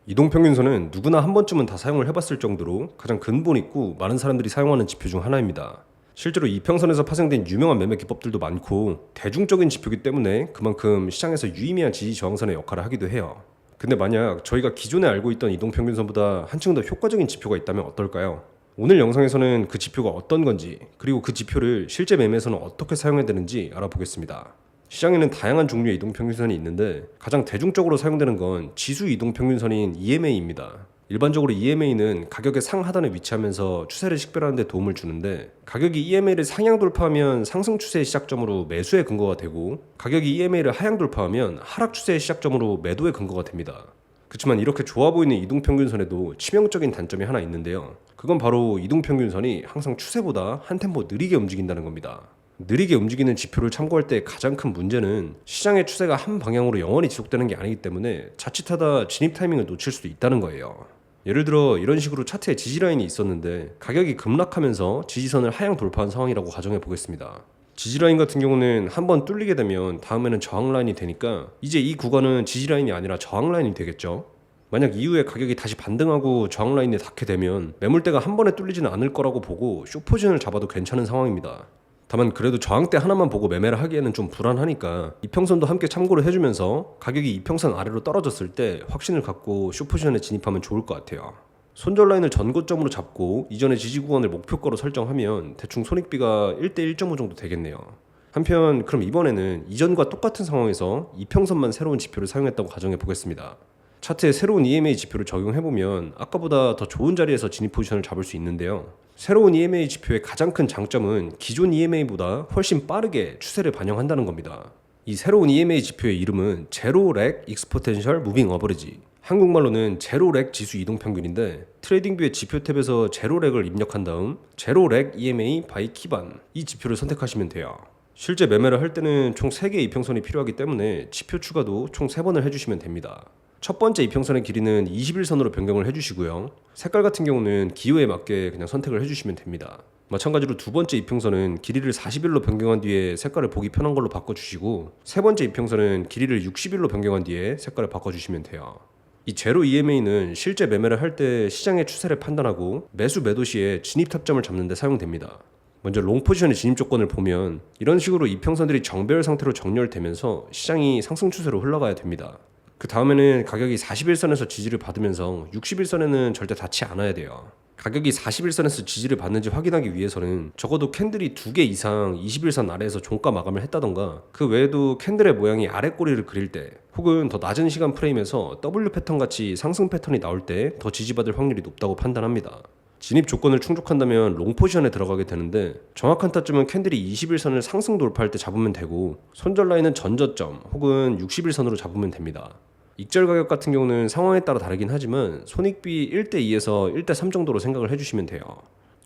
이동평균선은 누구나 한 번쯤은 다 사용을 해봤을 정도로 가장 근본 있고 많은 사람들이 사용하는 지표 중 하나입니다. 실제로 이평선에서 파생된 유명한 매매 기법들도 많고 대중적인 지표이기 때문에 그만큼 시장에서 유의미한 지지 저항선의 역할을 하기도 해요. 근데 만약 저희가 기존에 알고 있던 이동평균선보다 한층 더 효과적인 지표가 있다면 어떨까요? 오늘 영상에서는 그 지표가 어떤 건지, 그리고 그 지표를 실제 매매에서는 어떻게 사용해야 되는지 알아보겠습니다. 시장에는 다양한 종류의 이동평균선이 있는데 가장 대중적으로 사용되는 건 지수 이동평균선인 EMA입니다. 일반적으로 EMA는 가격의 상하단에 위치하면서 추세를 식별하는 데 도움을 주는데, 가격이 EMA를 상향 돌파하면 상승 추세의 시작점으로 매수의 근거가 되고, 가격이 EMA를 하향 돌파하면 하락 추세의 시작점으로 매도의 근거가 됩니다. 그렇지만 이렇게 좋아 보이는 이동평균선에도 치명적인 단점이 하나 있는데요. 그건 바로 이동평균선이 항상 추세보다 한 템포 느리게 움직인다는 겁니다. 느리게 움직이는 지표를 참고할 때 가장 큰 문제는 시장의 추세가 한 방향으로 영원히 지속되는 게 아니기 때문에 자칫하다 진입 타이밍을 놓칠 수도 있다는 거예요. 예를 들어 이런 식으로 차트에 지지라인이 있었는데 가격이 급락하면서 지지선을 하향 돌파한 상황이라고 가정해 보겠습니다. 지지라인 같은 경우는 한번 뚫리게 되면 다음에는 저항라인이 되니까 이제 이 구간은 지지라인이 아니라 저항라인이 되겠죠. 만약 이후에 가격이 다시 반등하고 저항라인에 닿게 되면 매물대가 한 번에 뚫리지는 않을 거라고 보고 숏포지션을 잡아도 괜찮은 상황입니다. 다만 그래도 저항대 하나만 보고 매매를 하기에는 좀 불안하니까 이평선도 함께 참고를 해주면서 가격이 이평선 아래로 떨어졌을 때 확신을 갖고 숏포지션에 진입하면 좋을 것 같아요. 손절 라인을 전고점으로 잡고 이전의 지지 구간을 목표가로 설정하면 대충 손익비가 1대 1.5 정도 되겠네요. 한편 그럼 이번에는 이전과 똑같은 상황에서 이평선만 새로운 지표를 사용했다고 가정해 보겠습니다. 차트에 새로운 EMA 지표를 적용해보면 아까보다 더 좋은 자리에서 진입 포지션을 잡을 수 있는데요. 새로운 EMA 지표의 가장 큰 장점은 기존 EMA보다 훨씬 빠르게 추세를 반영한다는 겁니다. 이 새로운 EMA 지표의 이름은 제로 렉 익스포텐셜 무빙 어버리지, 한국말로는 제로 렉 지수 이동평균인데, 트레이딩뷰의 지표 탭에서 제로 렉을 입력한 다음 제로 렉 EMA 바이 키반, 이 지표를 선택하시면 돼요. 실제 매매를 할 때는 총 3개의 이평선이 필요하기 때문에 지표 추가도 총 3번을 해주시면 됩니다. 첫 번째 이평선의 길이는 21선으로 변경을 해주시고요. 색깔 같은 경우는 기호에 맞게 그냥 선택을 해주시면 됩니다. 마찬가지로 두 번째 이평선은 길이를 40일로 변경한 뒤에 색깔을 보기 편한 걸로 바꿔주시고, 세 번째 이평선은 길이를 60일로 변경한 뒤에 색깔을 바꿔주시면 돼요. 이 제로 EMA는 실제 매매를 할 때 시장의 추세를 판단하고 매수 매도 시에 진입 타점을 잡는 데 사용됩니다. 먼저 롱 포지션의 진입 조건을 보면 이런 식으로 이평선들이 정배열 상태로 정렬되면서 시장이 상승 추세로 흘러가야 됩니다. 그 다음에는 가격이 41선에서 지지를 받으면서 61선에는 절대 닿지 않아야 돼요. 가격이 41선에서 지지를 받는지 확인하기 위해서는 적어도 캔들이 2개 이상 21선 아래에서 종가 마감을 했다던가, 그 외에도 캔들의 모양이 아래 꼬리를 그릴 때, 혹은 더 낮은 시간 프레임에서 W 패턴 같이 상승 패턴이 나올 때 더 지지받을 확률이 높다고 판단합니다. 진입 조건을 충족한다면 롱 포지션에 들어가게 되는데, 정확한 타점은 캔들이 21선을 상승 돌파할 때 잡으면 되고, 손절 라인은 전저점 혹은 61선으로 잡으면 됩니다. 익절 가격 같은 경우는 상황에 따라 다르긴 하지만 손익비 1대2에서 1대3 정도로 생각을 해주시면 돼요.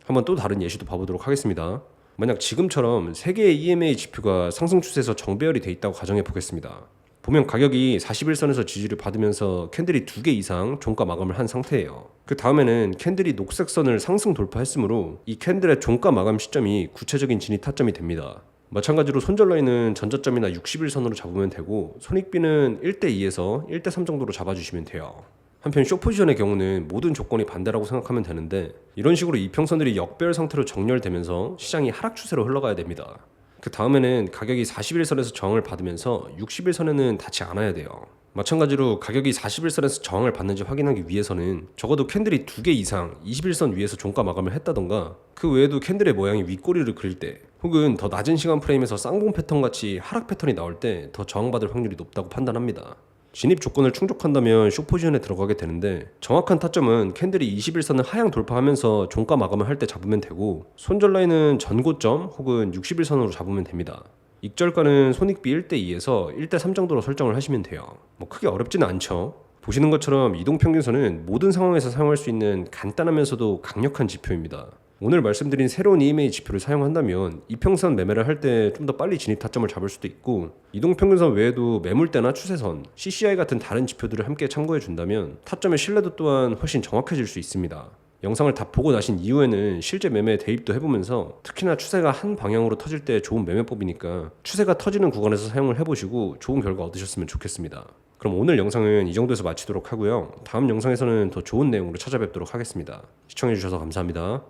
한번 또 다른 예시도 봐보도록 하겠습니다. 만약 지금처럼 3개의 EMA 지표가 상승 추세에서 정배열이 돼 있다고 가정해 보겠습니다. 보면 가격이 41선에서 지지를 받으면서 캔들이 2개 이상 종가 마감을 한 상태예요. 그 다음에는 캔들이 녹색 선을 상승 돌파했으므로 이 캔들의 종가 마감 시점이 구체적인 진입 타점이 됩니다. 마찬가지로 손절 라인은 전저점이나 60일선으로 잡으면 되고, 손익비는 1대2에서 1대3 정도로 잡아주시면 돼요. 한편 숏포지션의 경우는 모든 조건이 반대라고 생각하면 되는데, 이런 식으로 이평선들이 역배열 상태로 정렬되면서 시장이 하락 추세로 흘러가야 됩니다. 그 다음에는 가격이 41선에서 저항을 받으면서 60일선에는 닿지 않아야 돼요. 마찬가지로 가격이 41선에서 저항을 받는지 확인하기 위해서는 적어도 캔들이 2개 이상 21선 위에서 종가 마감을 했다던가, 그 외에도 캔들의 모양이 윗꼬리를 그릴 때, 혹은 더 낮은 시간 프레임에서 쌍봉 패턴 같이 하락 패턴이 나올 때 더 저항받을 확률이 높다고 판단합니다. 진입 조건을 충족한다면 숏포지션에 들어가게 되는데, 정확한 타점은 캔들이 21선을 하향 돌파하면서 종가 마감을 할 때 잡으면 되고, 손절 라인은 전고점 혹은 61선으로 잡으면 됩니다. 익절가는 손익비 1대2에서 1대3 정도로 설정을 하시면 돼요. 크게 어렵지는 않죠. 보시는 것처럼 이동평균선은 모든 상황에서 사용할 수 있는 간단하면서도 강력한 지표입니다. 오늘 말씀드린 새로운 EMA 지표를 사용한다면 이평선 매매를 할 때 좀 더 빨리 진입 타점을 잡을 수도 있고, 이동평균선 외에도 매물대나 추세선, CCI 같은 다른 지표들을 함께 참고해 준다면 타점의 신뢰도 또한 훨씬 정확해질 수 있습니다. 영상을 다 보고 나신 이후에는 실제 매매에 대입도 해보면서, 특히나 추세가 한 방향으로 터질 때 좋은 매매법이니까 추세가 터지는 구간에서 사용을 해보시고 좋은 결과 얻으셨으면 좋겠습니다. 그럼 오늘 영상은 이 정도에서 마치도록 하고요. 다음 영상에서는 더 좋은 내용으로 찾아뵙도록 하겠습니다. 시청해주셔서 감사합니다.